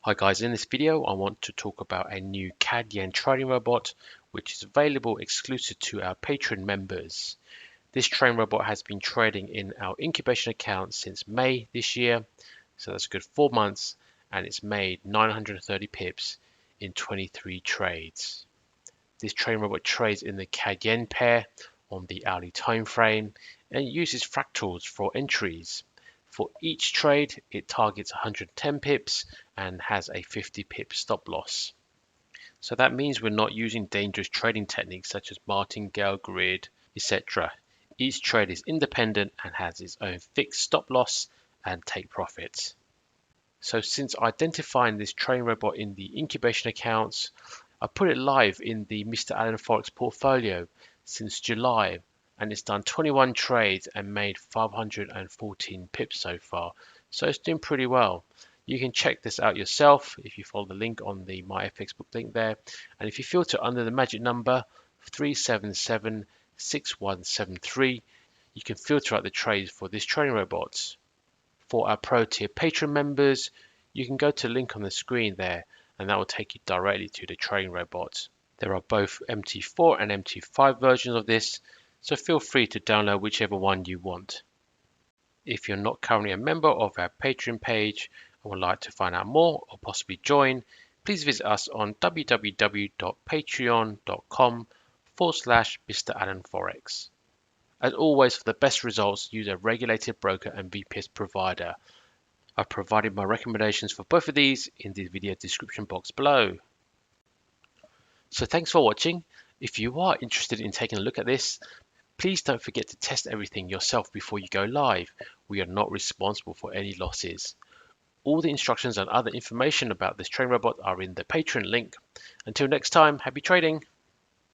Hi guys, in this video I want to talk about a new CAD yen trading robot which is available exclusive to our Patreon members. This trading robot has been trading in our incubation account since May this year, so that's a good 4 months, and it's made 930 pips in 23 trades. This trading robot trades in the CAD yen pair on the hourly time frame and uses fractals for entries. For each trade, it targets 110 pips and has a 50 pip stop loss. So that means we're not using dangerous trading techniques such as Martingale, grid, etc. Each trade is independent and has its own fixed stop loss and take profits. So since identifying this trading robot in the incubation accounts, I put it live in the MrAlanForex portfolio since July, and it's done 21 trades and made 514 pips so far. So it's doing pretty well. You can check this out yourself if you follow the link on the MyFX book link there. And if you filter under the magic number 3776173, you can filter out the trades for this trading robot. For our Pro tier Patreon members, you can go to the link on the screen there, and that will take you directly to the trading robot. There are both MT4 and MT5 versions of this, so feel free to download whichever one you want. If you're not currently a member of our Patreon page and would like to find out more or possibly join, please visit us on www.patreon.com/MrAlanForex. As always, for the best results, use a regulated broker and VPS provider. I've provided my recommendations for both of these in the video description box below. So thanks for watching. If you are interested in taking a look at this, please don't forget to test everything yourself before you go live. We are not responsible for any losses. All the instructions and other information about this trading robot are in the Patreon link. Until next time, happy trading!